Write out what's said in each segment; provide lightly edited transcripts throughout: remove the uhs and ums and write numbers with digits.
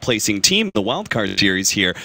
placing team in the Wildcard series here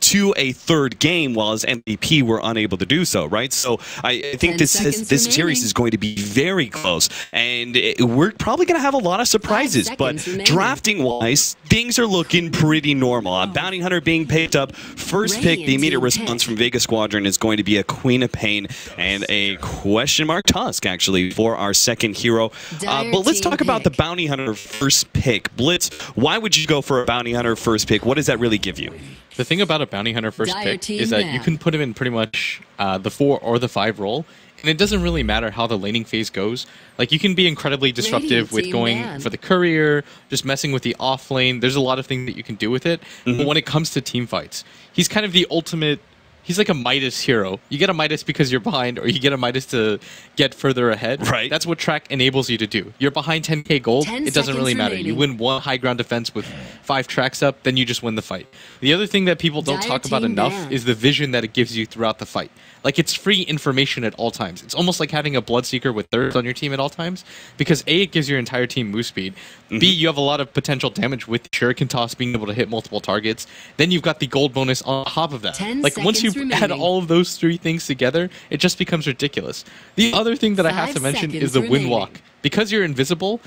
to a third game, while as MVP were unable to do so, right? So I think this series is going to be very close, and we're probably going to have a lot of surprises, but drafting-wise, things are looking pretty normal. Bounty Hunter being picked up, first pick, the immediate response from Vega Squadron is going to be a Queen of Pain and a question mark Tusk, actually, for our second hero. But let's talk about the Bounty Hunter first pick. Blitz, why would you go for a Bounty Hunter first pick? What does that really give you? The thing about a Bounty Hunter first pick is that you can put him in pretty much the 4 or the 5 role, and it doesn't really matter how the laning phase goes. Like, you can be incredibly disruptive with going for the courier, just messing with the off lane. There's a lot of things that you can do with it. But when it comes to team fights, he's kind of the ultimate... He's like a Midas hero. You get a Midas because you're behind, or you get a Midas to get further ahead. Right. That's what track enables you to do. You're behind 10k gold, it doesn't really matter. You win 1 high ground defense with 5 tracks up, then you just win the fight. The other thing that people don't talk about enough is the vision that it gives you throughout the fight. Like, it's free information at all times. It's almost like having a Bloodseeker with thirds on your team at all times, because A, it gives your entire team move speed. B, you have a lot of potential damage with Shuriken Toss being able to hit multiple targets. Then you've got the gold bonus on top of that. Like, once you add all of those 3 things together, it just becomes ridiculous. The other thing that I have to mention is the win walk. Because you're invisible,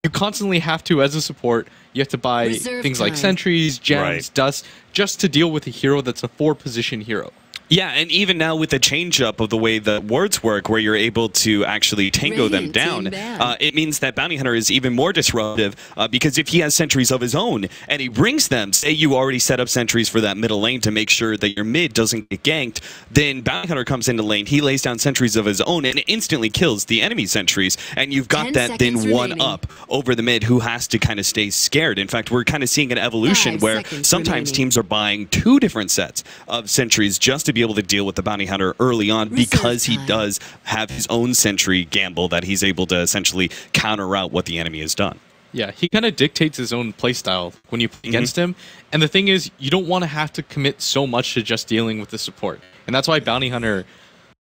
you constantly have to, as a support, you have to buy things like sentries, gems, dust, just to deal with a hero that's a 4-position hero. Yeah, and even now with the change-up of the way the wards work, where you're able to actually tango them down, it means that Bounty Hunter is even more disruptive, because if he has sentries of his own, and he brings them, say you already set up sentries for that middle lane to make sure that your mid doesn't get ganked, then Bounty Hunter comes into lane, he lays down sentries of his own, and it instantly kills the enemy sentries, and you've got that then one up over the mid who has to kind of stay scared. In fact, we're kind of seeing an evolution where sometimes teams are buying 2 different sets of sentries just to be able to deal with the Bounty Hunter early on, because he does have his own sentry gamble that he's able to essentially counter out what the enemy has done. Yeah, he kind of dictates his own playstyle when you play against him. And the thing is, you don't want to have to commit so much to just dealing with the support. And that's why Bounty Hunter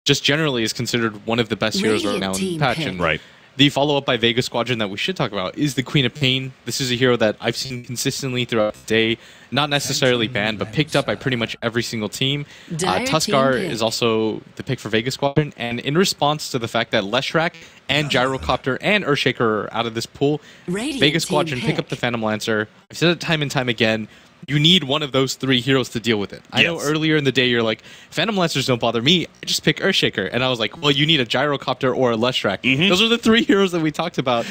just generally is considered one of the best heroes right now in patch. And the follow-up by Vega Squadron that we should talk about is the Queen of Pain. This is a hero that I've seen consistently throughout the day. Not necessarily banned, but picked up by pretty much every single team. Tuskar is also the pick for Vega Squadron. And in response to the fact that Leshrac and Gyrocopter and Earthshaker are out of this pool, Vega Squadron pick up the Phantom Lancer. I've said it time and time again. You need one of those 3 heroes to deal with it. I know earlier in the day you're like, Phantom Lancers don't bother me, I just pick Earthshaker. And I was like, well, you need a Gyrocopter or a Leshrac. Those are the 3 heroes that we talked about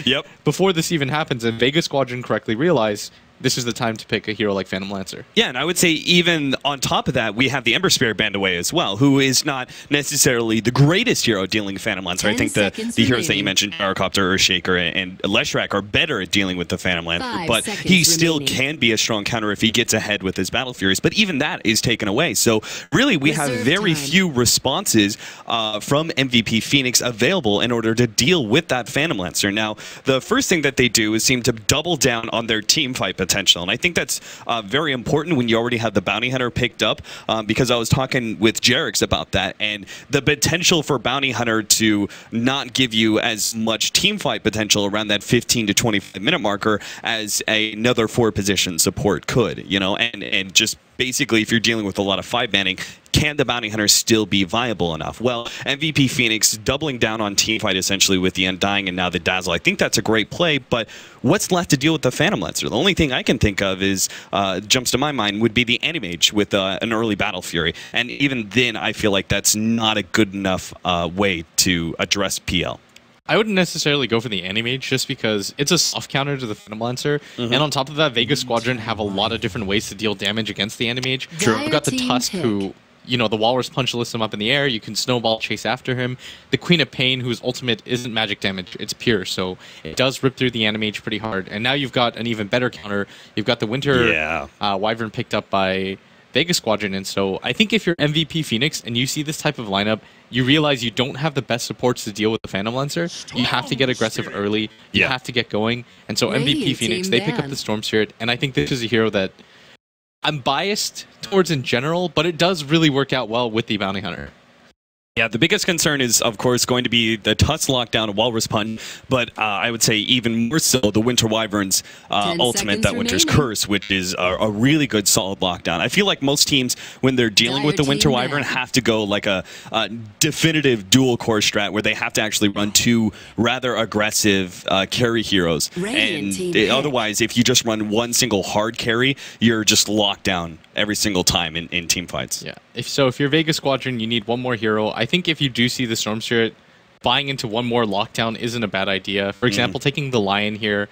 before this even happens. And Vega Squadron correctly realized this is the time to pick a hero like Phantom Lancer. Yeah, and I would say even on top of that, we have the Ember Spirit band away as well, who is not necessarily the greatest hero dealing with Phantom Lancer. I think the heroes that you mentioned, Gyrocopter, Earthshaker, and Leshrac, are better at dealing with the Phantom Lancer, but he still can be a strong counter if he gets ahead with his Battle Furies, but even that is taken away. So really, we have very few responses from MVP Phoenix available in order to deal with that Phantom Lancer. Now, the first thing that they do is seem to double down on their team fight potential. And I think that's very important when you already have the Bounty Hunter picked up, because I was talking with Jerix about that, and the potential for Bounty Hunter to not give you as much team fight potential around that 15 to 25 minute marker as another 4-position support could, you know, and just basically, if you're dealing with a lot of 5-manning, can the Bounty Hunter still be viable enough? Well, MVP Phoenix doubling down on teamfight essentially with the Undying and now the Dazzle. I think that's a great play, but what's left to deal with the Phantom Lancer? The only thing I can think of is, jumps to my mind, would be the Animage with an early Battle Fury. And even then, I feel like that's not a good enough way to address PL. I wouldn't necessarily go for the Animage just because it's a soft counter to the Phantom Lancer. And on top of that, Vega Squadron have a lot of different ways to deal damage against the Animage. You've got the Tusk, who, you know, the Walrus Punch lifts him up in the air. You can snowball chase after him. The Queen of Pain, whose ultimate isn't magic damage, it's pure, so it does rip through the Animage pretty hard. And now you've got an even better counter. You've got the Winter Wyvern picked up by Vega Squadron, and so I think if you're MVP Phoenix and you see this type of lineup, you realize you don't have the best supports to deal with the Phantom Lancer. You have to get aggressive early. You have to get going. And so MVP Phoenix, they pick up the Storm Spirit, and I think this is a hero that I'm biased towards in general, but it does really work out well with the Bounty Hunter. Yeah, the biggest concern is, of course, going to be the Tusk lockdown of Walrus Punch, but I would say even more so the Winter Wyvern's ultimate, that Winter's Curse, which is a really good solid lockdown. I feel like most teams, when they're dealing with the Winter Wyvern, have to go like a definitive dual core strat where they have to actually run two rather aggressive carry heroes. And otherwise, if you just run one single hard carry, you're just locked down every single time in team fights. Yeah. If you're Vega Squadron, you need one more hero. I think if you do see the Storm Spirit, buying into one more lockdown isn't a bad idea. For example, taking the Lion here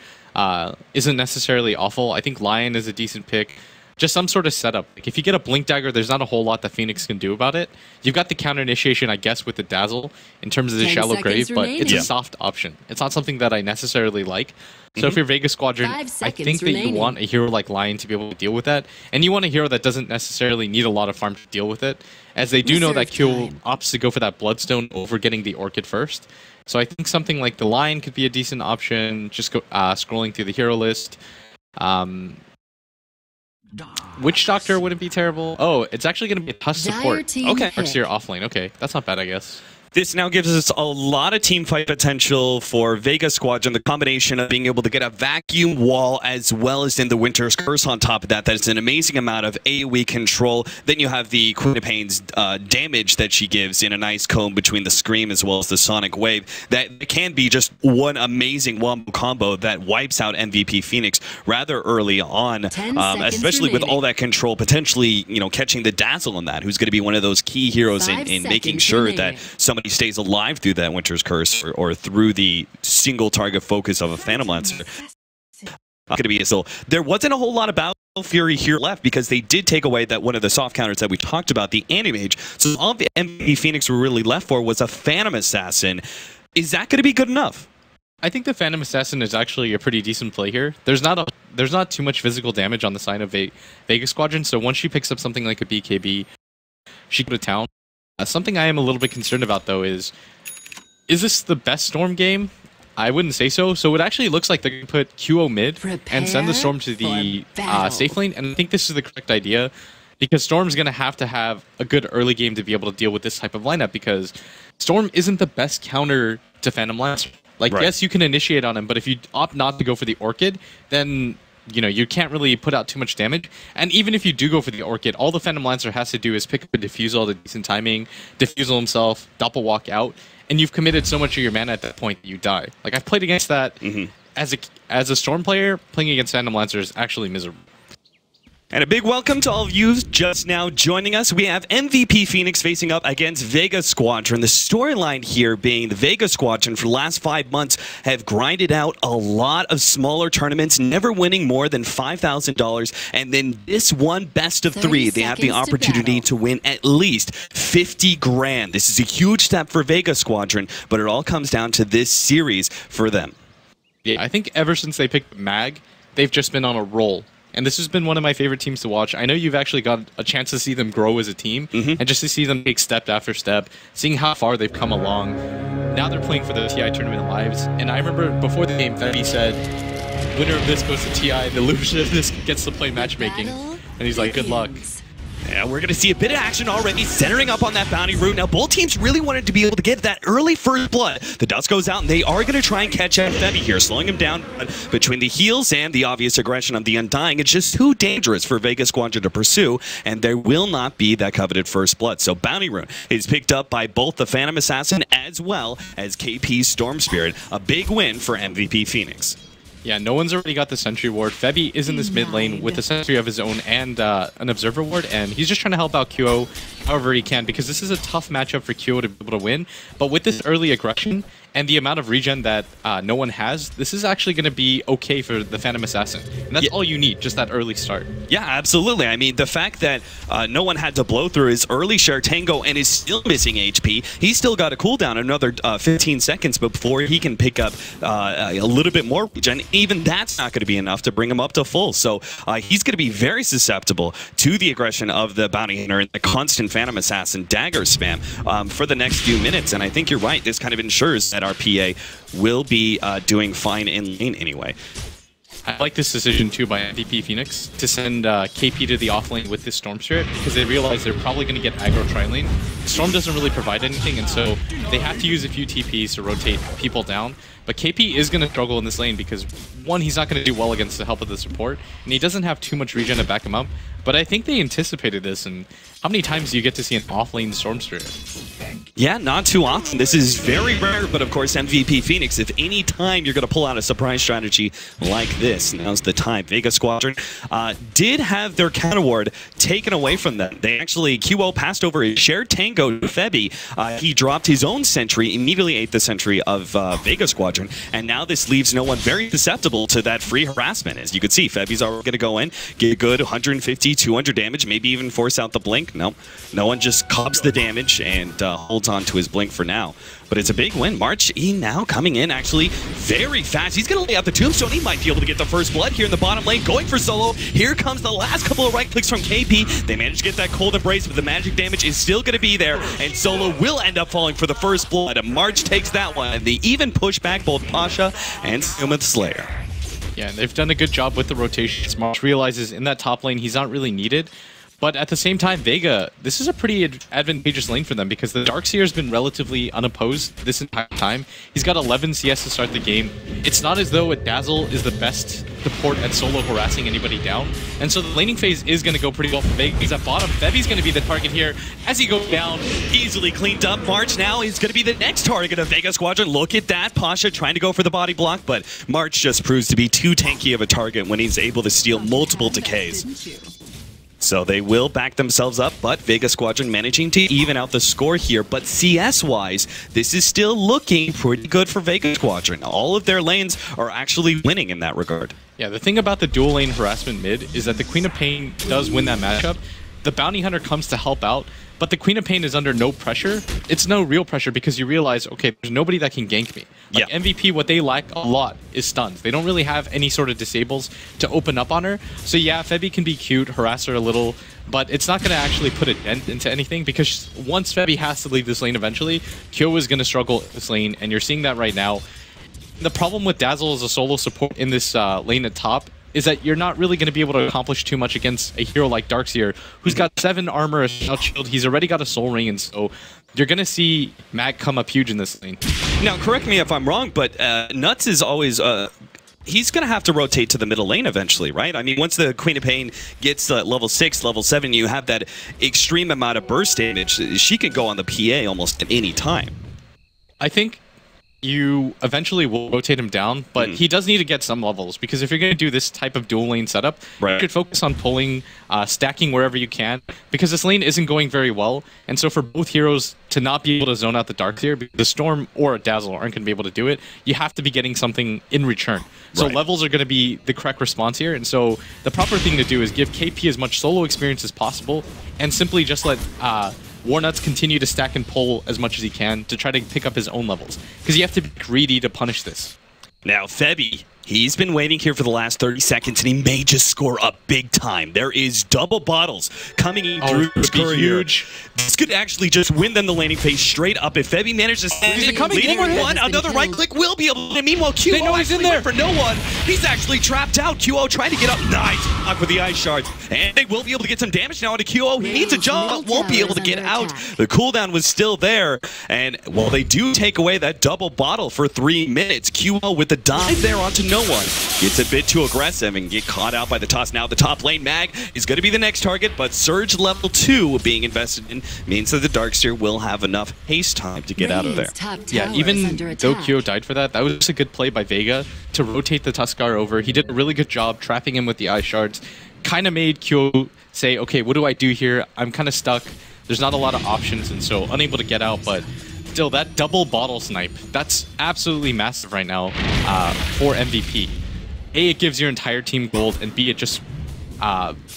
isn't necessarily awful. I think Lion is a decent pick. Just some sort of setup. Like if you get a Blink Dagger, there's not a whole lot that Phoenix can do about it. You've got the counter initiation, I guess, with the Dazzle in terms of the Shallow Grave, but it's a soft option. It's not something that I necessarily like. So if you're Vega Squadron, I think that you want a hero like Lion to be able to deal with that. And you want a hero that doesn't necessarily need a lot of farm to deal with it, as they do know that Q opts to go for that Bloodstone over getting the Orchid first. So I think something like the Lion could be a decent option, just scrolling through the hero list. Witch Doctor wouldn't be terrible. Oh, it's actually going to be a Tusk support. Okay. Arcseer offlane. Okay, that's not bad, I guess. This now gives us a lot of team fight potential for Vega Squadron. The combination of being able to get a vacuum wall as well as in the Winter's Curse on top of that. That is an amazing amount of AoE control. Then you have the Queen of Pain's damage that she gives in a nice comb between the Scream as well as the Sonic Wave. That can be just one amazing wombo combo that wipes out MVP Phoenix rather early on, especially with all that control, potentially catching the Dazzle on that, who's going to be one of those key heroes in making sure that somebody stays alive through that Winter's Curse or through the single target focus of a Phantom Lancer. So there wasn't a whole lot about Fury here left because they did take away that one of the soft counters that we talked about, the Anti-Mage. So all the MVP Phoenix were really left for was a Phantom Assassin. Is that going to be good enough? I think the Phantom Assassin is actually a pretty decent play here. There's not too much physical damage on the side of Vega Squadron, so once she picks up something like a BKB, she can go to town. Something I am a little bit concerned about, though, is this the best Storm game? I wouldn't say so. So it actually looks like they're going to put QO mid and send the Storm to the safe lane, and I think this is the correct idea because Storm's going to have a good early game to be able to deal with this type of lineup because Storm isn't the best counter to Phantom Lancer. Like, yes, you can initiate on him, but if you opt not to go for the Orchid, then you can't really put out too much damage. And even if you do go for the Orchid, all the Phantom Lancer has to do is pick up a Diffusal at a decent timing, Diffusal himself, Doppel walk out, and you've committed so much of your mana at that point that you die. Like, I've played against that as a Storm player, playing against Phantom Lancer is actually miserable. And a big welcome to all of you just now joining us. We have MVP Phoenix facing up against Vega Squadron. The storyline here being the Vega Squadron for the last 5 months have grinded out a lot of smaller tournaments, never winning more than $5,000. And then this one best of 3, they have the opportunity to win at least 50 grand. This is a huge step for Vega Squadron, but it all comes down to this series for them. Yeah, I think ever since they picked Mag, they've just been on a roll. And this has been one of my favorite teams to watch. I know you've actually got a chance to see them grow as a team, and just to see them take step after step, seeing how far they've come along. Now they're playing for the TI Tournament Lives. And I remember before the game, Febby said, winner of this goes to TI, the loser of this gets to play matchmaking. And he's like, good luck. Yeah, we're going to see a bit of action already, centering up on that bounty route. Now, both teams really wanted to be able to get that early first blood. The dust goes out, and they are going to try and catch Febby here, slowing him down between the heals and the obvious aggression of the Undying. It's just too dangerous for Vega Squadron to pursue, and there will not be that coveted first blood. So bounty rune is picked up by both the Phantom Assassin as well as KP's Storm Spirit. A big win for MVP Phoenix. Yeah, no one's already got the Sentry Ward. Febby is in this mid lane with a Sentry of his own and an Observer Ward, and he's just trying to help out QO however he can, because this is a tough matchup for QO to be able to win. But with this early aggression and the amount of regen that no one has, this is actually going to be okay for the Phantom Assassin. And that's all you need, just that early start. Yeah, absolutely. I mean, the fact that no one had to blow through his early share Tango and is still missing HP, he's still got a cooldown another 15 seconds before he can pick up a little bit more regen. Even that's not going to be enough to bring him up to full. So he's going to be very susceptible to the aggression of the Bounty Hunter and the constant Phantom Assassin dagger spam for the next few minutes. And I think you're right. This kind of ensures that our PA will be doing fine in lane anyway. I like this decision too by MVP Phoenix to send KP to the off lane with this Storm Spirit because they realize they're probably going to get aggro tri-lane. Storm doesn't really provide anything, and so they have to use a few TPs to rotate people down. But KP is going to struggle in this lane because, one, he's not going to do well against the help of the support, and he doesn't have too much regen to back him up. But I think they anticipated this, and how many times do you get to see an off-lane Storm Spirit? Yeah, not too often. This is very rare, but of course, MVP Phoenix, if any time you're going to pull out a surprise strategy like this, now's the time. Vega Squadron did have their counter ward taken away from them. They actually, QO passed over a shared tango to Febby. He dropped his own sentry, immediately ate the sentry of Vega Squadron, and now this leaves no one very susceptible to that free harassment. As you can see, Febby's already going to go in, get a good 150, 200 damage, maybe even force out the blink. No one just cops the damage and holds on to his blink for now. But it's a big win. March E now coming in actually very fast. He's going to lay out the tombstone. He might be able to get the first blood here in the bottom lane. Going for solo. Here comes the last couple of right clicks from KP. They managed to get that cold embrace, but the magic damage is still going to be there. And solo will end up falling for the first blood. And March takes that one. And they even push back both Pasha and Sumith Slayer. Yeah, and they've done a good job with the rotations. March realizes in that top lane he's not really needed. But at the same time, Vega, this is a pretty advantageous lane for them because the Darkseer has been relatively unopposed this entire time. He's got 11 CS to start the game. It's not as though a Dazzle is the best support at solo harassing anybody down. And so the laning phase is going to go pretty well for Vega. He's at bottom. Febby's going to be the target here as he goes down. Easily cleaned up. March now is going to be the next target of Vega Squadron. Look at that. Pasha trying to go for the body block, but March just proves to be too tanky of a target when he's able to steal multiple decays. So they will back themselves up, but Vega Squadron managing to even out the score here. But CS-wise, this is still looking pretty good for Vega Squadron. All of their lanes are actually winning in that regard. Yeah, the thing about the dual lane harassment mid is that the Queen of Pain does win that matchup. The Bounty Hunter comes to help out, but the Queen of Pain is under no pressure. It's no real pressure because you realize, okay, there's nobody that can gank me. Like MVP, what they lack a lot is stuns. They don't really have any sort of disables to open up on her. So yeah, Febby can be cute, harass her a little, but it's not going to actually put a dent into anything because once Febby has to leave this lane eventually, Kyo is going to struggle this lane, and you're seeing that right now. The problem with Dazzle as a solo support in this lane at top is that you're not really going to be able to accomplish too much against a hero like Darkseer, who's got 7 armor, a shield. He's already got a soul ring, and so you're going to see Mag come up huge in this lane. Now, correct me if I'm wrong, but Nuts is always... he's going to have to rotate to the middle lane eventually, right? I mean, once the Queen of Pain gets to level 6, level 7, you have that extreme amount of burst damage. She can go on the PA almost at any time. I think you eventually will rotate him down, but he does need to get some levels, because if you're going to do this type of dual lane setup, you should focus on pulling, stacking wherever you can, because this lane isn't going very well, and so for both heroes to not be able to zone out the Darkseer, the Storm or a Dazzle aren't going to be able to do it, you have to be getting something in return. So levels are going to be the correct response here, and so the proper thing to do is give KP as much solo experience as possible, and simply just let Warnuts continue to stack and pull as much as he can to try to pick up his own levels, because you have to be greedy to punish this. Now, Febby, he's been waiting here for the last 30 seconds, and he may just score up big time. There is double bottles coming in through his career. This could actually just win them the laning phase straight up. If Febby manages to stand in, leading with one, another right click will be able to. Meanwhile, QO he's in there for no one. He's actually trapped out. QO trying to get up. Nice block with the ice shards. And they will be able to get some damage now onto QO. He needs a jump, but won't be able to get out. The cooldown was still there. And while they do take away that double bottle for 3 minutes, QO with the dive there onto no one gets a bit too aggressive and get caught out by the toss. Now the top lane Mag is going to be the next target, but Surge level 2 being invested in means that the Darkseer will have enough haste time to get out of there. Yeah, even though Kyo died for that, that was just a good play by Vega to rotate the Tuskar over. He did a really good job trapping him with the Ice Shards. Kind of made Kyo say, okay, what do I do here? I'm kind of stuck. There's not a lot of options, and so unable to get out, but still, that double bottle snipe, that's absolutely massive right now for MVP. A, it gives your entire team gold, and B, it just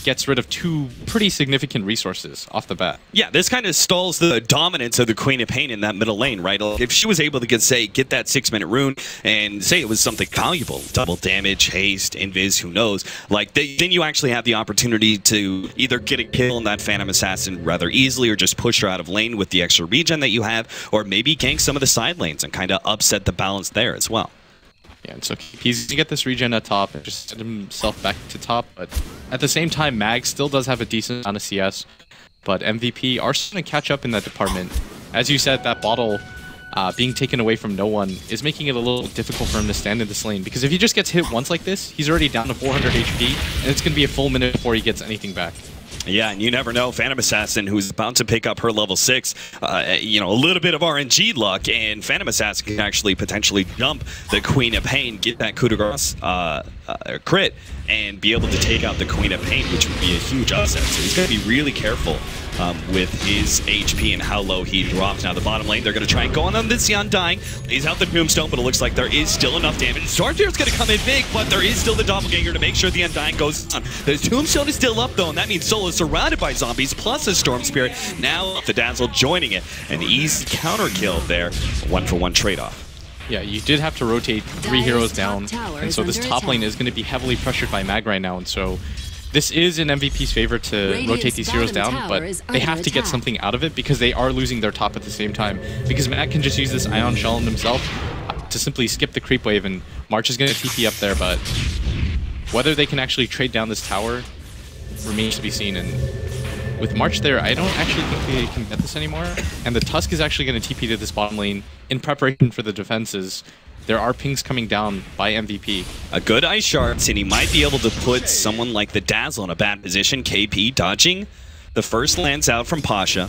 gets rid of 2 pretty significant resources off the bat. Yeah, this kind of stalls the dominance of the Queen of Pain in that middle lane, right? If she was able to get that 6-minute rune and say it was something valuable, double damage, haste, invis, who knows, like then you actually have the opportunity to either get a kill on that Phantom Assassin rather easily, or just push her out of lane with the extra regen that you have, or maybe gank some of the side lanes and kind of upset the balance there as well. Yeah, and so he's gonna get this regen at top and just send himself back to top, but at the same time, Mag still does have a decent amount of CS, but MVP are starting to catch up in that department. As you said, that bottle being taken away from no one is making it a little difficult for him to stand in this lane, because if he just gets hit once like this, he's already down to 400 HP, and it's gonna be a full minute before he gets anything back. Yeah, and you never know. Phantom Assassin, who's about to pick up her level 6, you know, a little bit of RNG luck, and Phantom Assassin can actually potentially jump the Queen of Pain, get that coup de grace crit, and be able to take out the Queen of Pain, which would be a huge upset. So he's going to be really careful with his HP and how low he drops. Now the bottom lane, they're going to try and go on this Undying. Lays out the Tombstone, but it looks like there is still enough damage. Starfear's going to come in big, but there is still the Doppelganger to make sure the Undying goes down. The Tombstone is still up though, and that means Solo is surrounded by zombies, plus a Storm Spirit. Now the Dazzle joining it. An easy counter kill there. 1-for-1 trade-off. Yeah, you did have to rotate 3 heroes down, and so this top lane is going to be heavily pressured by Mag right now, and so this is in MVP's favor to rotate these heroes down, but they have to get something out of it because they are losing their top at the same time. Because Mag can just use this Ion Shell on himself to simply skip the creep wave, and March is going to TP up there, but whether they can actually trade down this tower remains to be seen. And with March there, I don't actually think they can get this anymore, and the Tusk is actually going to TP to this bottom lane in preparation for the defenses. There are pings coming down by MVP. A good Ice Shards, and he might be able to put someone like the Dazzle in a bad position. KP dodging the first lance out from Pasha.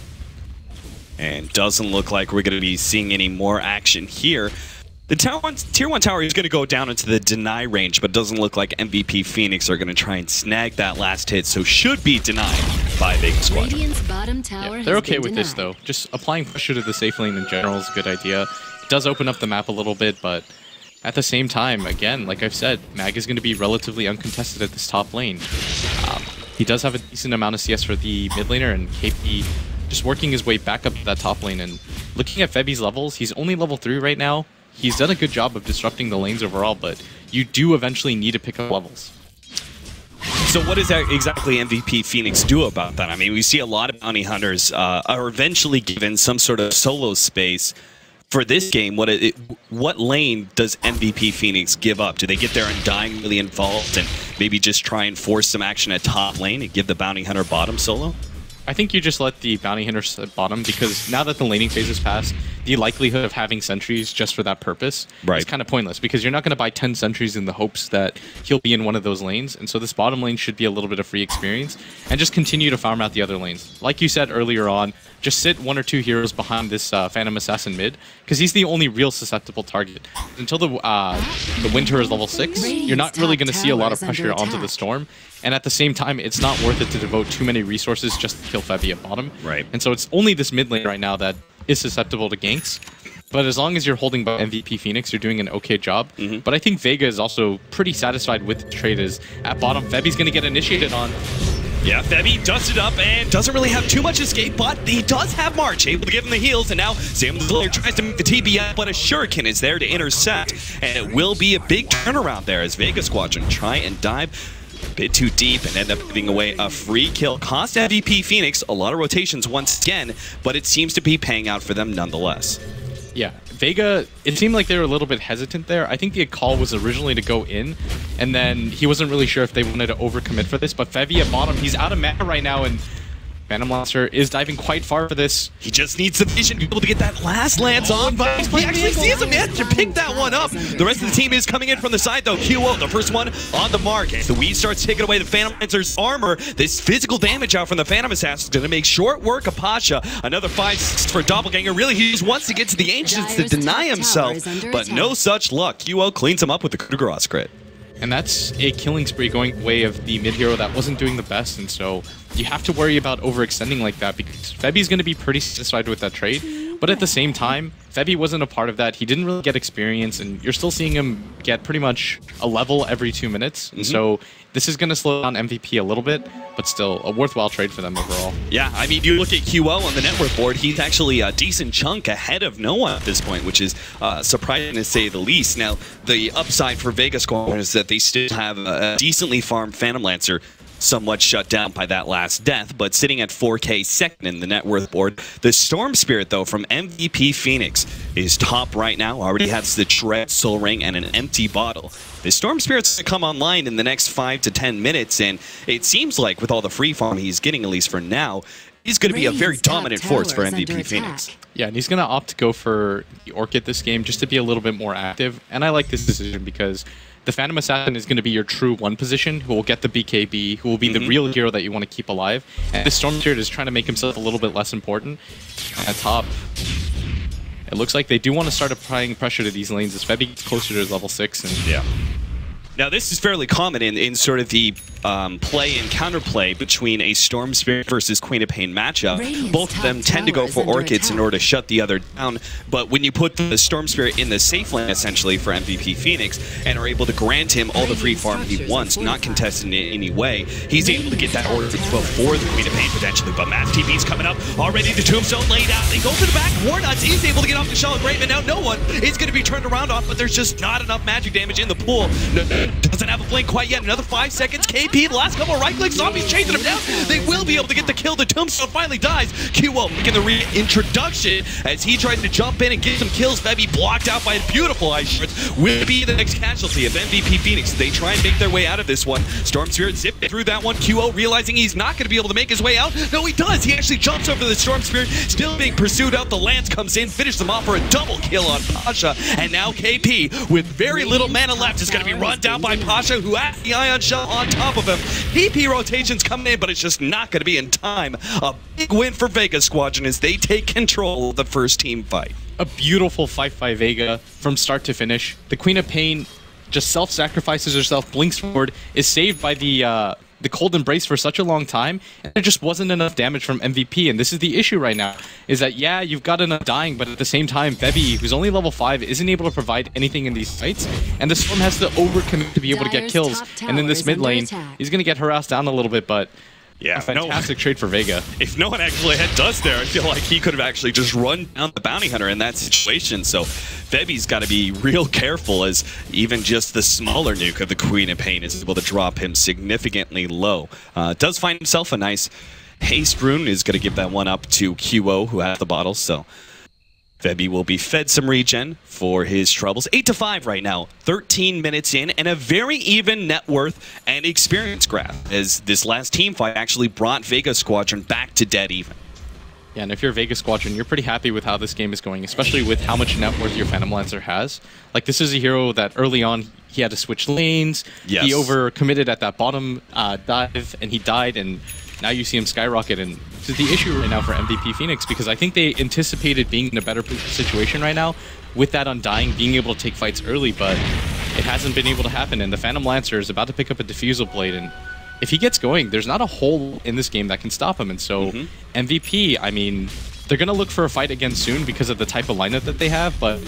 And doesn't look like we're going to be seeing any more action here. The tier 1 tower is going to go down into the deny range, but doesn't look like MVP Phoenix are going to try and snag that last hit, so should be denied by Vega Squadron. Yeah, they're okay with this though. Just applying pressure to the safe lane in general is a good idea. It does open up the map a little bit, but at the same time, again, like I've said, Mag is going to be relatively uncontested at this top lane. He does have a decent amount of CS for the mid laner, and KP just working his way back up to that top lane. And looking at Febi's levels, he's only level 3 right now. He's done a good job of disrupting the lanes overall, but you do eventually need to pick up levels. So what does that exactly MVP Phoenix do about that? I mean, we see a lot of bounty hunters are eventually given some sort of solo space. For this game, what lane does MVP Phoenix give up? Do they get their Undying really involved and maybe just try and force some action at top lane and give the bounty hunter bottom solo? I think you just let the bounty hunter sit bottom, because now that the laning phase is passed, the likelihood of having sentries just for that purpose is kind of pointless, because you're not going to buy 10 sentries in the hopes that he'll be in one of those lanes. And so this bottom lane should be a little bit of free experience and just continue to farm out the other lanes. Like you said earlier on, just sit 1 or 2 heroes behind this Phantom Assassin mid, because he's the only real susceptible target. Until the Winter is level 6, you're not really going to see a lot of pressure onto the Storm. And at the same time, it's not worth it to devote too many resources just to kill Febi at bottom. Right. And so it's only this mid lane right now that is susceptible to ganks. But as long as you're holding by MVP Phoenix, you're doing an okay job. But I think Vega is also pretty satisfied with the trade. Is at bottom, Febi's going to get initiated on. Yeah, Febi dusted up and doesn't really have too much escape, but he does have March, able to give him the heals, and now Sam the Slayer tries to make the TBF, but a Shuriken is there to intercept, and it will be a big turnaround there as Vega Squadron try and dive a bit too deep and end up giving away a free kill. Cost MVP Phoenix a lot of rotations once again, but it seems to be paying out for them nonetheless. Yeah, Vega, it seemed like they were a little bit hesitant there. I think the call was originally to go in, and then he wasn't really sure if they wanted to overcommit for this, but Febi at bottom, he's out of mana right now, and Phantom Lancer is diving quite far for this. He just needs the vision to be able to get that last lance on, but he actually sees him manage to pick that one up. The rest of the team is coming in from the side though. QO, the first one on the mark. As the weed starts taking away the Phantom Lancer's armor, this physical damage out from the Phantom Assassin is going to make short work of Pasha. Another 5 for Doppelganger. Really, he just wants to get to the Ancients to deny himself, but no such luck. QO cleans him up with the coup de grace crit. And that's a killing spree going way of the mid hero that wasn't doing the best, and so you have to worry about overextending like that, because Febi's going to be pretty satisfied with that trade. But at the same time, Febi wasn't a part of that. He didn't really get experience, and you're still seeing him get pretty much a level every 2 minutes. And so this is going to slow down MVP a little bit, but still a worthwhile trade for them overall. Yeah, I mean, you look at QO on the network board, he's actually a decent chunk ahead of Noah at this point, which is surprising to say the least. Now, the upside for Vega Squadron is that they still have a decently farmed Phantom Lancer. somewhat shut down by that last death, but sitting at 4K second in the net worth board. The Storm Spirit, though, from MVP Phoenix is top right now. Already has the Tread, Soul Ring, and an empty bottle. The Storm Spirit's going to come online in the next 5 to 10 minutes, and it seems like with all the free farm he's getting, at least for now, he's going to be a very dominant force for MVP Phoenix. Yeah, and he's going to opt to go for the Orchid this game just to be a little bit more active. And I like this decision because the Phantom Assassin is going to be your true one position, who will get the BKB, who will be the real hero that you want to keep alive. And the Storm Spirit is trying to make himself a little bit less important. At top, it looks like they do want to start applying pressure to these lanes as Febby gets closer to his level 6. And yeah. Now, this is fairly common in sort of the play and counterplay between a Storm Spirit versus Queen of Pain matchup. Both of them tend to go for Orchids in order to shut the other down, but when you put the Storm Spirit in the safe lane, essentially, for MVP Phoenix, and are able to grant him all the free farm he wants, not contested in any way, he's able to get that Orchid before the Queen of Pain, potentially. But Mass TP's coming up, already the Tombstone laid out. They go to the back, Warnuts, he's able to get off the Charlotte Brave, and now no one is going to be turned around on, but there's just not enough magic damage in the pool. Doesn't have a blink quite yet. Another 5 seconds. KP, the last couple of right-clicks, zombies chasing him down. They will be able to get the kill. The Tombstone finally dies. QO making the reintroduction as he tries to jump in and get some kills. Febby blocked out by a beautiful Ice Shards. Will be the next casualty of MVP Phoenix. They try and make their way out of this one. Storm Spirit zipped through that one. QO realizing he's not going to be able to make his way out. No, he does. He actually jumps over the Storm Spirit. Still being pursued out. The Lance comes in, finishes them off for a double kill on Pasha. And now KP, with very little mana left, is going to be run down by Pasha, who has the Ion Shell on top of him. PP rotations coming in, but it's just not going to be in time. A big win for Vega Squadron as they take control of the first team fight. A beautiful fight by Vega from start to finish. The Queen of Pain just self-sacrifices herself, blinks forward, is saved by the Cold Embrace for such a long time, and there just wasn't enough damage from MVP, and this is the issue right now, is that, yeah, you've got enough dying, but at the same time, Febby, who's only level 5, isn't able to provide anything in these fights, and the Storm has to overcommit to be able to get kills, and in this mid lane, he's going to get harassed down a little bit, but yeah, a fantastic trade for Vega. If no one actually had dust there, I feel like he could have actually just run down the Bounty Hunter in that situation. So Febby's got to be real careful, as even just the smaller nuke of the Queen of Pain is able to drop him significantly low. Does find himself a nice haste rune, is going to give that one up to QO, who has the bottle. So Febby will be fed some regen for his troubles. 8-5 right now, 13 minutes in, and a very even net worth and experience graph, as this last team fight actually brought Vega Squadron back to dead even. Yeah, and if you're Vega Squadron, you're pretty happy with how this game is going, especially with how much net worth your Phantom Lancer has. Like, this is a hero that early on, he had to switch lanes, yes. He overcommitted at that bottom dive, and he died, and now you see him skyrocket, and this is the issue right now for MVP Phoenix, because I think they anticipated being in a better situation right now with that Undying, being able to take fights early, but it hasn't been able to happen, and the Phantom Lancer is about to pick up a Diffusal Blade, and if he gets going, there's not a hole in this game that can stop him, and so MVP, I mean, they're going to look for a fight again soon because of the type of lineup that they have, but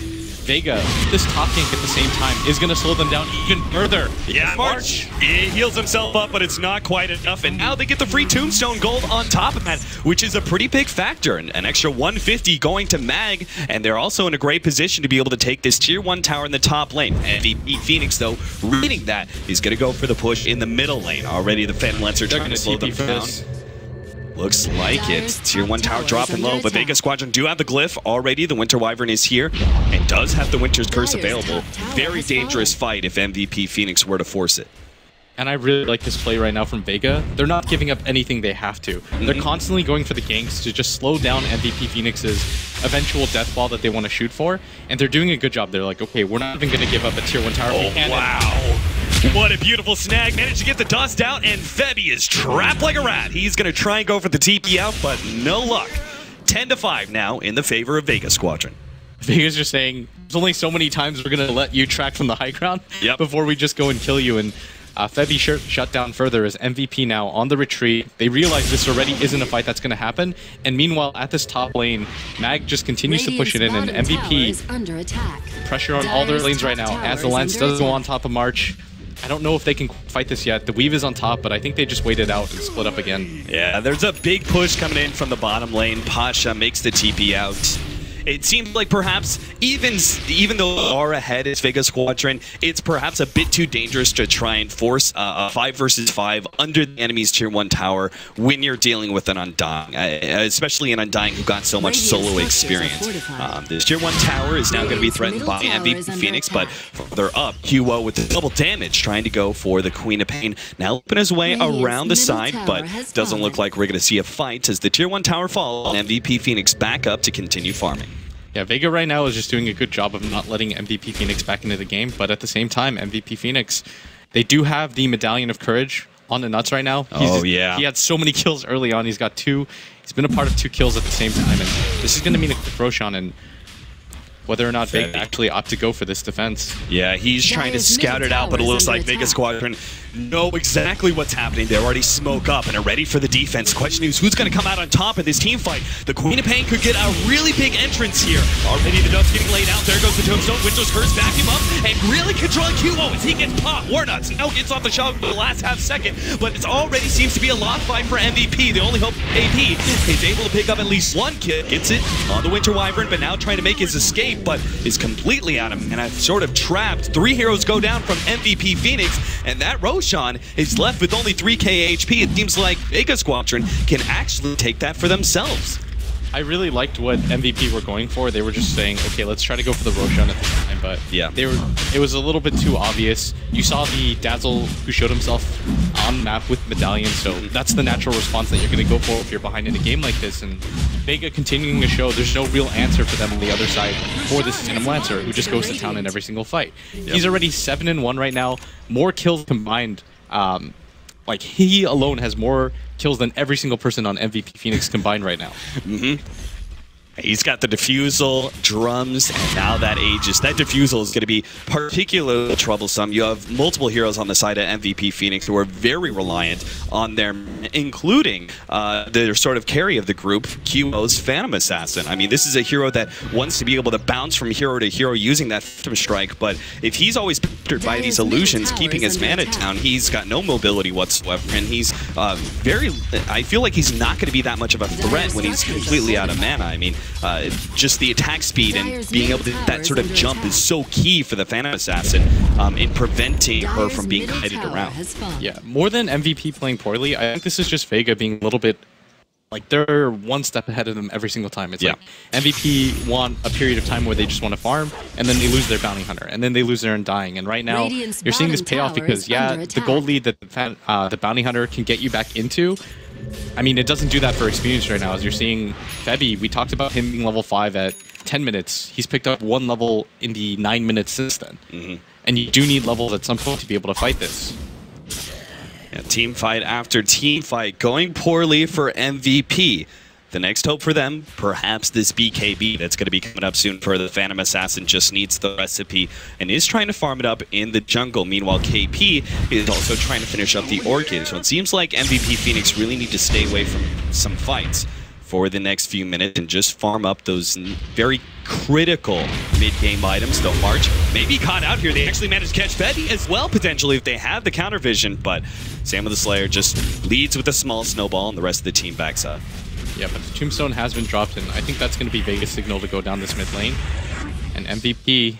Vega, this top gank at the same time, is going to slow them down even further. Yeah, March. He heals himself up, but it's not quite enough. And now they get the free Tombstone gold on top of that, which is a pretty big factor. An extra 150 going to Mag, and they're also in a great position to be able to take this Tier 1 tower in the top lane. MVP Phoenix, though, reading that, is going to go for the push in the middle lane. Already the Phantom Lancer trying to slow them down. Looks like it. Tier 1 tower dropping low, but Vega Squadron do have the glyph already. The Winter Wyvern is here and does have the Winter's Curse available. Very dangerous fight if MVP Phoenix were to force it. And I really like this play right now from Vega. They're not giving up anything they have to. They're constantly going for the ganks to just slow down MVP Phoenix's eventual death ball that they want to shoot for. And they're doing a good job. They're like, okay, we're not even going to give up a Tier 1 tower. Oh, wow. What a beautiful snag. Managed to get the dust out, and Febby is trapped like a rat. He's going to try and go for the TP out, but no luck. 10-5 now in the favor of Vega Squadron. Vega's just saying, there's only so many times we're going to let you track from the high ground before we just go and kill you. And Febby shut down further as MVP now on the retreat. They realize this already isn't a fight that's going to happen. And meanwhile, at this top lane, Mag just continues to push it in, and MVP under attack. Pressure on all their lanes right now as the Lance does go on top of March. I don't know if they can fight this yet. The Weave is on top, but I think they just waited out and split up again. Yeah, there's a big push coming in from the bottom lane. Pasha makes the TP out. it seems like perhaps even though they are ahead as Vega Squadron, it's perhaps a bit too dangerous to try and force a 5 versus 5 under the enemy's tier 1 tower when you're dealing with an Undying, especially an Undying who got so much solo experience. This tier 1 tower is now going to be threatened by MVP Phoenix, but further up, QO with the double damage trying to go for the Queen of Pain. Now open his way around the side, but doesn't look like we're going to see a fight as the tier 1 tower falls and MVP Phoenix back up to continue farming. Yeah, Vega right now is just doing a good job of not letting MVP Phoenix back into the game, but at the same time, MVP Phoenix, they do have the Medallion of Courage on the nuts right now. He had so many kills early on. He's got 2. He's been a part of 2 kills at the same time, and this is going to mean a quick Roshan, and whether or not Vega actually opt to go for this defense. Yeah, he's trying to scout it out, but it looks like Vega Squadron know exactly what's happening. They're already smoke up and are ready for the defense. Question is, who's going to come out on top in this team fight? The Queen of Pain could get a really big entrance here. Already the dust getting laid out. There goes the Tombstone. Winter's Curse back him up and really controlling QO as he gets popped. Warnuts now gets off the shot for the last half second, but it already seems to be a lot fight for MVP. The only hope AP is able to pick up at least 1 kill. Gets it on the Winter Wyvern, but now trying to make his escape, but is completely out of mana, sort of trapped. 3 heroes go down from MVP Phoenix, and that Roshan is left with only 3k HP. It seems like Vega Squadron can actually take that for themselves. I really liked what MVP were going for. They were just saying, okay, let's try to go for the Roshan at the time, but yeah, it was a little bit too obvious. You saw the Dazzle who showed himself on map with Medallion, so that's the natural response that you're going to go for if you're behind in a game like this. And Vega continuing to show there's no real answer for them on the other side for this Phantom Lancer who just goes to town in every single fight. He's already 7-1 right now, more kills combined. Like, he alone has more kills than every single person on MVP Phoenix combined right now. He's got the Diffusal, drums, and now that Aegis. That Diffusal is going to be particularly troublesome. You have multiple heroes on the side of MVP Phoenix who are very reliant on them, including their sort of carry of the group, QO's Phantom Assassin. I mean, this is a hero that wants to be able to bounce from hero to hero using that Phantom Strike, but if he's always pressured by these illusions, keeping his mana down, he's got no mobility whatsoever, and he's I feel like he's not going to be that much of a threat when he's completely out of mana. I mean, just the attack speed and being able to get that sort of jump is so key for the Phantom Assassin in preventing her from being kited around. Yeah, more than MVP playing poorly, I think this is just Vega being a little bit like they're one step ahead of them every single time. It's like MVP want a period of time where they just want to farm, and then they lose their Bounty Hunter, and then they lose their Undying. And right now, you're seeing this payoff because, yeah, the gold lead that the Bounty Hunter can get you back into, I mean, it doesn't do that for experience right now. As you're seeing Febby, we talked about him being level 5 at 10 minutes. He's picked up 1 level in the 9 minutes since then. And you do need levels at some point to be able to fight this. Yeah, team fight after team fight going poorly for MVP. The next hope for them, perhaps this BKB that's going to be coming up soon for the Phantom Assassin, just needs the recipe and is trying to farm it up in the jungle. Meanwhile, KP is also trying to finish up the Orchid. So it seems like MVP Phoenix really need to stay away from some fights for the next few minutes and just farm up those very critical mid-game items. Though March may be caught out here. They actually managed to catch Febby as well, potentially, if they have the counter vision. But Sam with the Slayer just leads with a small snowball and the rest of the team backs up. Yeah, but the Tombstone has been dropped, and I think that's going to be Vega's signal to go down this mid lane. And MVP...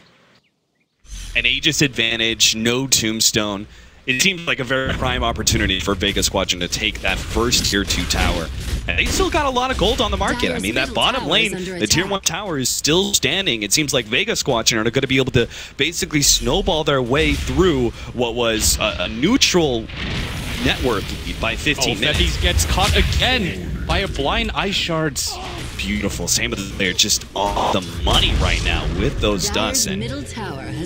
An Aegis advantage, no Tombstone. It seems like a very prime opportunity for Vega Squadron to take that first tier 2 tower. And they still got a lot of gold on the market. I mean, that bottom lane, the tier 1 tower is still standing. It seems like Vega Squadron are going to be able to basically snowball their way through what was a neutral network lead by 15 minutes. Febby gets caught again by a blind Ice Shards. Beautiful. Same with the player, just on the money right now with those dusts. And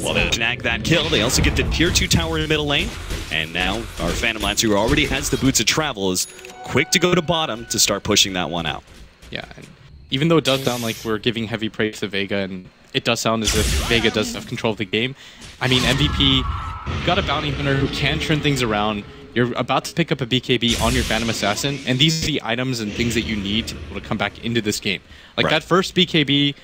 while they snag that kill, they also get the tier 2 tower in the middle lane. And now our Phantom Lancer, who already has the boots of travel, is quick to go to bottom to start pushing that one out. Yeah, and even though it does sound like we're giving heavy praise to Vega, and it does sound as if Vega does have control of the game, I mean, MVP got a Bounty Hunter who can turn things around. You're about to pick up a BKB on your Phantom Assassin, and these are the items and things that you need to be able to come back into this game. Like, that first BKB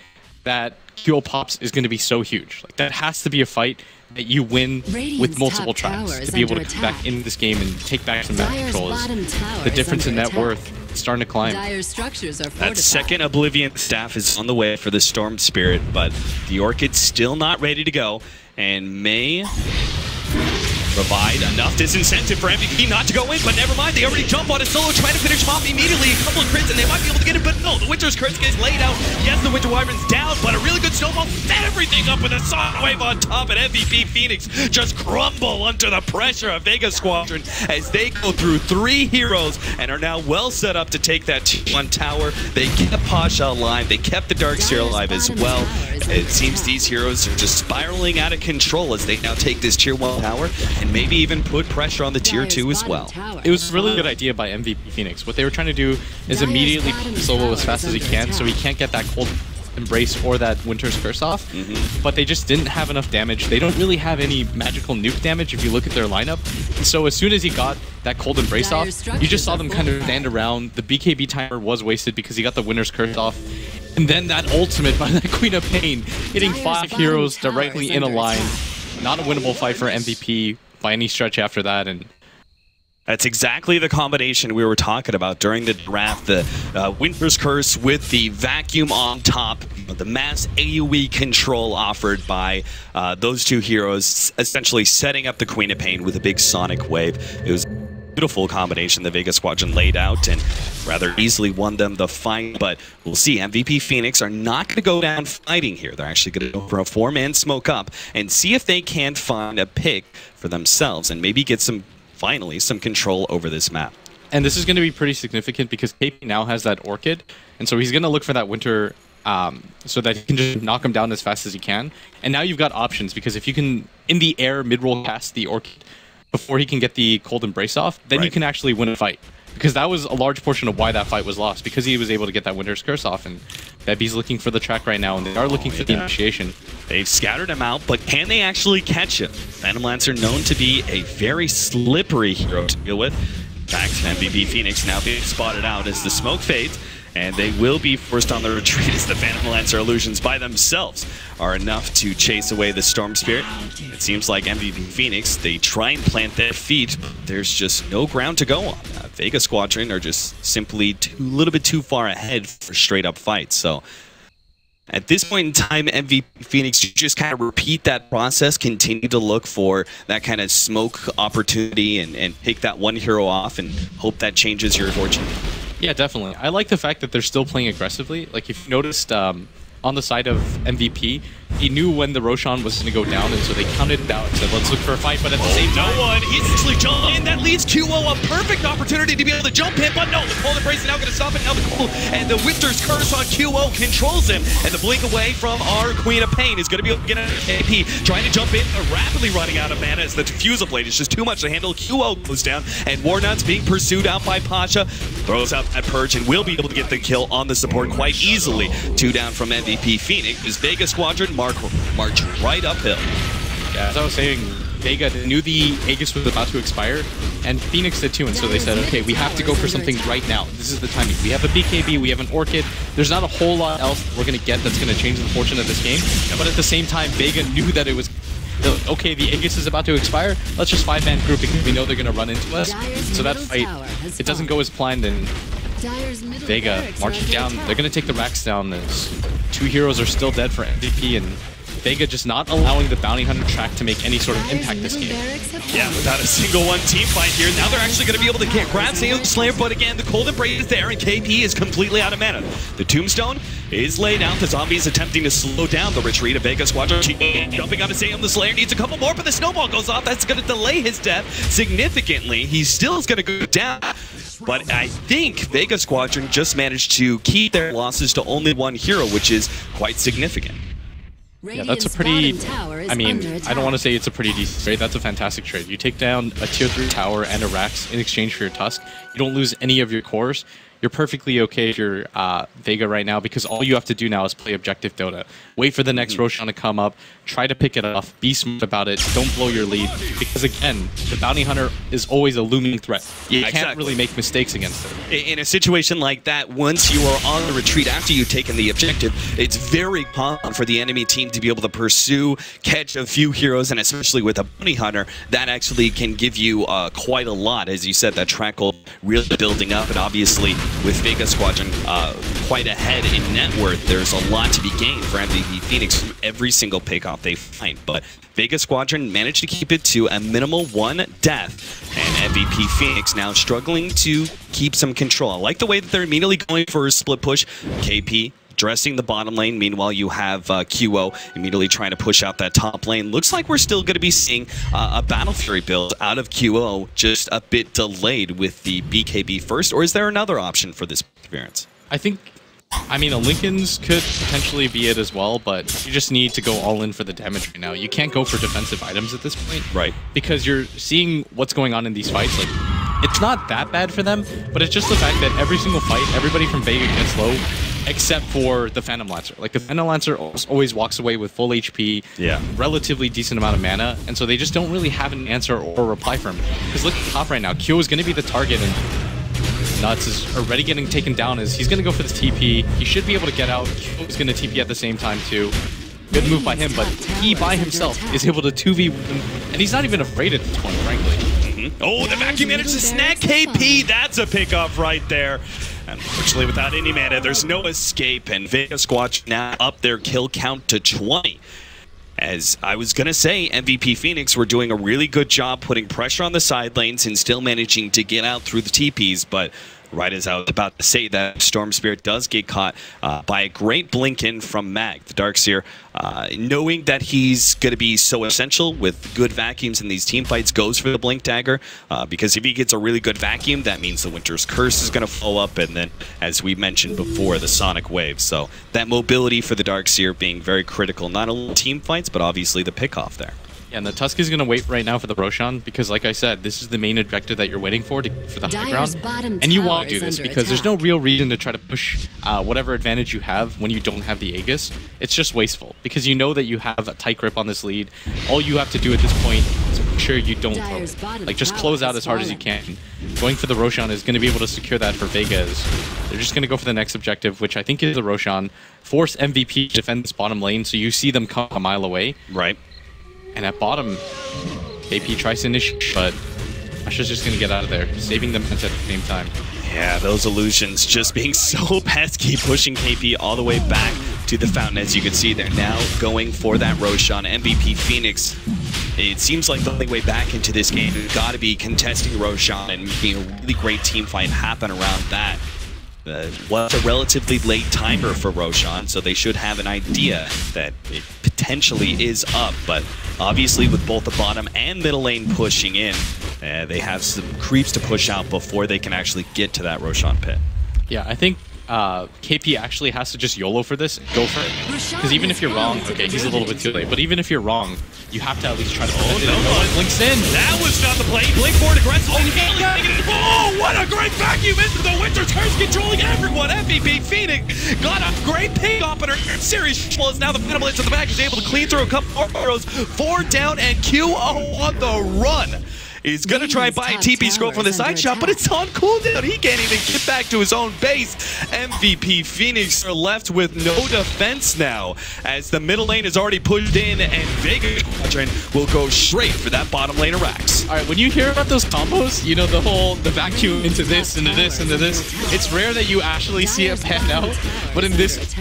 that QO pops is going to be so huge. Like, that has to be a fight that you win with multiple tracks to be able to come back into this game and take back some map controls. The difference in net worth starting to climb. Dire's structures are That fortified. second Oblivion staff is on the way for the Storm Spirit, but the Orchid's still not ready to go, and may provide enough disincentive for MVP not to go in, but never mind, they already jump on a solo, trying to finish him off immediately. A couple of crits, and they might be able to get it, but no, the Winter's Curse gets laid out. Yes, the Winter Wyvern's down, but a really good snowball set everything up with a Sonic Wave on top, and MVP Phoenix just crumble under the pressure of Vega Squadron as they go through 3 heroes and are now well set up to take that T1 tower. They kept Pasha alive, they kept the Darkseer alive as well. It seems these heroes are just spiraling out of control as they now take this Tier 1 tower and maybe even put pressure on the Tier 2 as well. It was a really good idea by MVP Phoenix. What they were trying to do is immediately solo as fast as he can so he can't get that cold embrace or that Winter's Curse off. But they just didn't have enough damage. They don't really have any magical nuke damage if you look at their lineup. And so as soon as he got that cold embrace off, you just saw them kind of stand around. The BKB timer was wasted because he got the Winter's Curse off. And then that ultimate by that Queen of Pain, hitting 5 heroes directly in a line. Not a winnable fight for MVP by any stretch after that. And that's exactly the combination we were talking about during the draft. The Winter's Curse with the vacuum on top, the mass AoE control offered by those 2 heroes, essentially setting up the Queen of Pain with a big Sonic Wave. It was beautiful combination the Vega Squadron laid out and rather easily won them the fight, but we'll see. MVP Phoenix are not going to go down fighting here. They're actually going to go for a 4-man smoke up and see if they can find a pick for themselves and maybe get finally some control over this map. And this is going to be pretty significant because KP now has that Orchid, and so he's going to look for that Winter so that he can just knock him down as fast as he can. And now you've got options because if you can, in the air, mid-roll cast the Orchid before he can get the Cold Embrace off, then you can actually win a fight. Because that was a large portion of why that fight was lost, because he was able to get that Winter's Curse off, and Bebby's looking for the track right now, and they are looking for the initiation. They've scattered him out, but can they actually catch him? Phantom Lancer known to be a very slippery hero to deal with. In fact, MVP Phoenix now being spotted out as the smoke fades, and they will be forced on the retreat as the Phantom Lancer illusions by themselves are enough to chase away the Storm Spirit. It seems like MVP Phoenix, they try and plant their feet, but there's just no ground to go on. Vega Squadron are just simply a little bit too far ahead for straight up fights. So at this point in time, MVP Phoenix, you just kind of repeat that process, continue to look for that kind of smoke opportunity and pick that one hero off and hope that changes your fortune. Yeah, definitely. I like the fact that they're still playing aggressively. Like, if you noticed, on the side of MVP, he knew when the Roshan was going to go down, and so they counted it out and said, let's look for a fight, but at the same time... No one! He's actually jumped in! That leaves QO a perfect opportunity to be able to jump him, but no, the Cold Embrace is now going to stop it. Now the Cold and the Winter's Curse on QO controls him, and the blink away from our Queen of Pain is going to be able to get an AP, trying to jump in, rapidly running out of mana as the Diffusal Blade is just too much to handle. QO goes down, and Warnut's being pursued out by Pasha, throws out that Purge, and will be able to get the kill on the support quite easily. 2 down from MVP Phoenix, as Vega Squadron march right uphill. Yeah, as I was saying, Vega knew the Aegis was about to expire, and Phoenix did too, and so they said, okay, we have to go for something right now. This is the timing. We have a BKB, we have an Orchid. There's not a whole lot else we're going to get that's going to change the fortune of this game, but at the same time, Vega knew that it was, okay, the Aegis is about to expire, let's just 5-man group because we know they're going to run into us. So that fight, it doesn't go as planned, and Vega marching down. They're going to take the racks down as 2 heroes are still dead for MVP, and Vega just not allowing the Bounty Hunter track to make any sort of impact this game. Yeah, without a single one team fight here. Now they're actually going to be able to grab Sailor Slayer, but again, the Cold Embrace is there, and KP is completely out of mana. The Tombstone is laid out. The zombie is attempting to slow down the retreat of Vega Squadron. Jumping on to Sailor, the Slayer needs a couple more, but the snowball goes off. That's going to delay his death significantly. He still is going to go down. But I think Vega Squadron just managed to keep their losses to only 1 hero, which is quite significant. Yeah, that's a pretty, I mean, I don't want to say it's a pretty decent trade. That's a fantastic trade. You take down a tier 3 tower and a Rax in exchange for your Tusk. You don't lose any of your cores. You're perfectly okay if you're Vega right now, because all you have to do now is play objective Dota. Wait for the next Roshan to come up, try to pick it off, be smart about it, don't blow your lead, because again, the Bounty Hunter is always a looming threat. You can't really make mistakes against it. In a situation like that, once you are on the retreat after you've taken the objective, it's very common for the enemy team to be able to pursue, catch catch a few heroes, and especially with a bounty hunter, that actually can give you quite a lot. As you said, that track gold really building up, and obviously with Vega Squadron quite ahead in net worth, there's a lot to be gained for MVP Phoenix from every single pickoff they find. But Vega Squadron managed to keep it to a minimal 1 death, and MVP Phoenix now struggling to keep some control. I like the way that they're immediately going for a split push. KP dressing the bottom lane. Meanwhile, you have QO immediately trying to push out that top lane. Looks like we're still going to be seeing a Battle Fury build out of QO, just a bit delayed with the BKB first. Or is there another option for this experience? I mean, a Lincoln's could potentially be it as well, but you just need to go all in for the damage right now. You can't go for defensive items at this point. Right. Because you're seeing what's going on in these fights. Like, it's not that bad for them, but it's just the fact that every single fight, everybody from Vega gets low, except for the Phantom Lancer. Like, the Phantom Lancer always walks away with full HP, relatively decent amount of mana, and so they just don't really have an answer or reply for him. Because look at the top right now, Kyo is going to be the target, and Nuts is already getting taken down as he's going to go for this TP. He should be able to get out. Kyo is going to TP at the same time, too. Good move by him, but he by himself is able to 2v1, and he's not even afraid at this point, frankly. Oh, the vacuum managed to snag KP. That's a pickoff right there. Unfortunately, without any mana, there's no escape, and Vega Squadron now up their kill count to 20. As I was going to say, MVP Phoenix were doing a really good job putting pressure on the side lanes and still managing to get out through the TPs, but right as I was about to say that, Storm Spirit does get caught by a great blink in from Mag, the Darkseer. Knowing that he's going to be so essential with good vacuums in these team fights, goes for the Blink Dagger, because if he gets a really good vacuum, that means the Winter's Curse is going to follow up, and then, as we mentioned before, the Sonic Wave. So that mobility for the Darkseer being very critical, not only in team fights, but obviously the pickoff there. Yeah, and the Tusk is going to wait right now for the Roshan because, like I said, this is the main objective that you're waiting for the high ground. And you want to do this because there's no real reason to try to push whatever advantage you have when you don't have the Aegis. It's just wasteful because you know that you have a tight grip on this lead. All you have to do at this point is make sure you don't throw it. Like, just close out as hard as you can. Going for the Roshan is going to be able to secure that for Vegas. They're just going to go for the next objective, which I think is the Roshan. Force MVP to defend this bottom lane so you see them come a mile away. Right. And at bottom, KP tries to initiate, but Asha's just going to get out of there, saving them at the same time. Yeah, those illusions just being so pesky, pushing KP all the way back to the fountain. As you can see, they're now going for that Roshan. MVP Phoenix, it seems like the only way back into this game has got to be contesting Roshan and making a really great team fight happen around that. Was a relatively late timer for Roshan, so they should have an idea that it potentially is up, but obviously with both the bottom and middle lane pushing in, they have some creeps to push out before they can actually get to that Roshan pit. Yeah, I think KP actually has to just YOLO for this and go for it. Because even if you're wrong, okay, he's a little bit too late, but even if you're wrong, you have to at least try to prevent it. No, blinks in. That was not the play. Blink forward aggressive. Oh, what a great vacuum into the Winter's Curse, controlling everyone. MVP Phoenix got a great pick off in her series. Well, now the Phantom Blitz in the back is able to clean through a couple more arrows. 4 down and QO on the run. He's going to try and buy a TP scroll from the side shot, but it's on cooldown. He can't even get back to his own base. MVP Phoenix are left with no defense now, as the middle lane is already pushed in, and Vega Squadron will go straight for that bottom lane of Rax. All right, when you hear about those combos, you know, the vacuum into this, into this, into this, it's rare that you actually see it pan out. But in this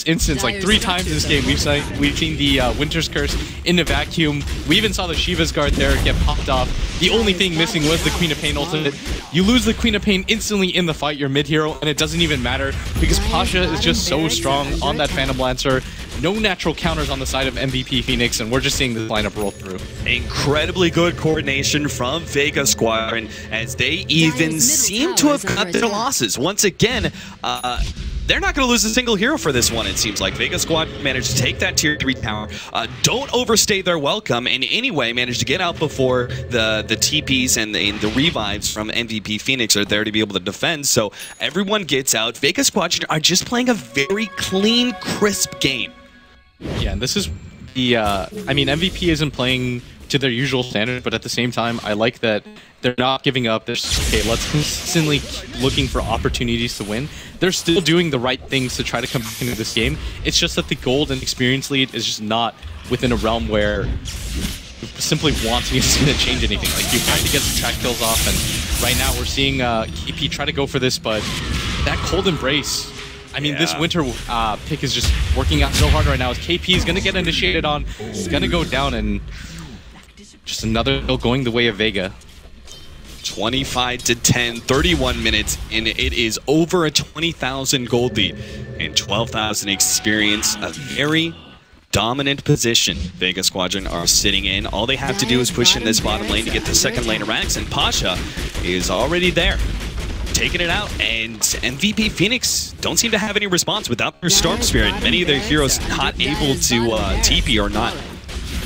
instance, like 3 times in this game, we've seen the Winter's Curse in the vacuum. We even saw the Shiva's Guard there get popped off. The only thing missing was the Queen of Pain ultimate. You lose the Queen of Pain instantly in the fight, you're mid-hero, and it doesn't even matter because Pasha is just so strong on that Phantom Lancer. No natural counters on the side of MVP Phoenix, and we're just seeing this lineup roll through. Incredibly good coordination from Vega Squadron, as they even seem to have cut their losses. Once again, they're not going to lose a single hero for this one, it seems like. Vega Squad managed to take that tier 3 tower, don't overstay their welcome in any way, managed to get out before the TPs and the revives from MVP Phoenix are there to be able to defend, so everyone gets out. Vega Squad are just playing a very clean, crisp game. Yeah, and this is the, I mean, MVP isn't playing to their usual standard, but at the same time, I like that they're not giving up. They're just, okay, let's consistently keep looking for opportunities to win. They're still doing the right things to try to come back into this game. It's just that the gold and experience lead is just not within a realm where simply wanting is going to change anything. Like, you have to get some track kills off, and right now we're seeing KP try to go for this, but that cold embrace, I mean, this winter pick is just working out so hard right now. As KP is going to get initiated on, it's going to go down, and just another kill going the way of Vega. 25-10, 31 minutes, and it is over a 20,000 gold lead and 12,000 experience. A very dominant position Vega Squadron are sitting in. All they have to do is push in this bottom lane to get the second lane of Rax, and Pasha is already there, taking it out. And MVP Phoenix don't seem to have any response without their Storm Spirit. Many of their heroes not able to TP or not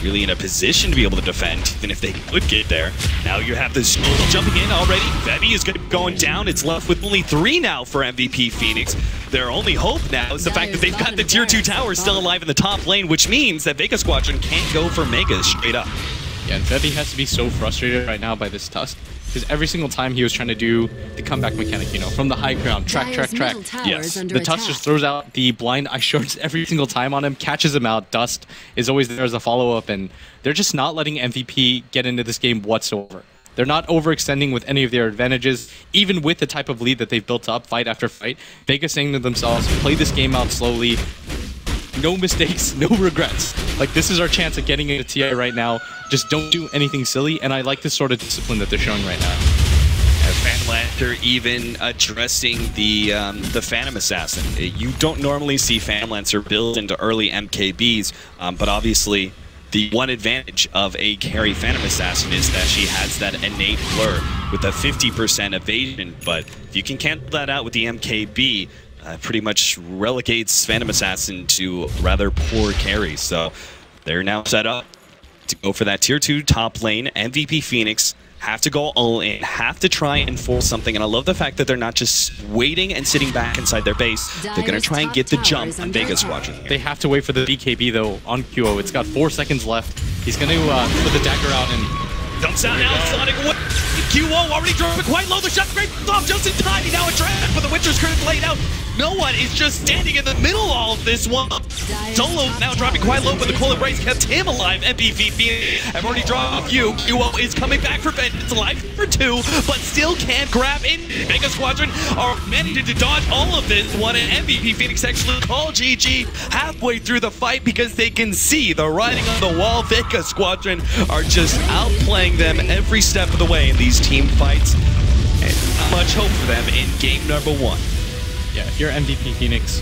really in a position to be able to defend, even if they could get there. Now you have the smoke jumping in already. Vevi is going down. It's left with only 3 now for MVP Phoenix. Their only hope now is the fact that they've got the tier 2 tower still alive in the top lane, which means that Vega Squadron can't go for Mega straight up. Yeah, and Vevi has to be so frustrated right now by this Tusk, because every single time he was trying to do the comeback mechanic, you know, from the high ground, track. Yes. The Tusk just throws out the blind eye shorts every single time on him, catches him out. Dust is always there as a follow-up, and they're just not letting MVP get into this game whatsoever. They're not overextending with any of their advantages, even with the type of lead that they've built up fight after fight. Vega saying to themselves, play this game out slowly. No mistakes, no regrets. Like, this is our chance at getting into TI right now. Just don't do anything silly, and I like this sort of discipline that they're showing right now. Phantom Lancer even addressing the Phantom Assassin. You don't normally see Phantom Lancer build into early MKBs, but obviously the one advantage of a carry Phantom Assassin is that she has that innate blur with a 50% evasion, but if you can cancel that out with the MKB, pretty much relegates Phantom Assassin to rather poor carry. So they're now set up to go for that tier 2 top lane. MVP Phoenix have to go all in, have to try and force something, and I love the fact that they're not just waiting and sitting back inside their base. They're going to try and get the jump on Vega Squadron here. They have to wait for the BKB though on QO. It's got 4 seconds left. He's going to put the dagger out and dumps out now, Sonic away. QO already dropping quite low. The shot great off just in time. He now a draft, but the Winter's current laid out. No one is just standing in the middle of all of this one. Solo now dropping quite low, but the cold embrace kept him alive. MVP I've already dropped a few. QO is coming back for vengeance, alive for 2, but still can't grab in. Vega Squadron are managing to dodge all of this one, and MVP Phoenix actually call GG halfway through the fight because they can see the writing on the wall. Vega Squadron are just outplaying them every step of the way in these team fights, and not much hope for them in game number 1. Yeah, if you're MVP Phoenix,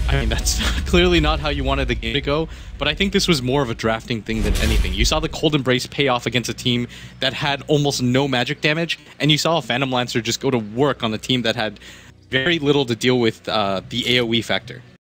I mean, that's clearly not how you wanted the game to go, but I think this was more of a drafting thing than anything. You saw the Cold Embrace pay off against a team that had almost no magic damage, and you saw a Phantom Lancer just go to work on a team that had very little to deal with the AoE factor.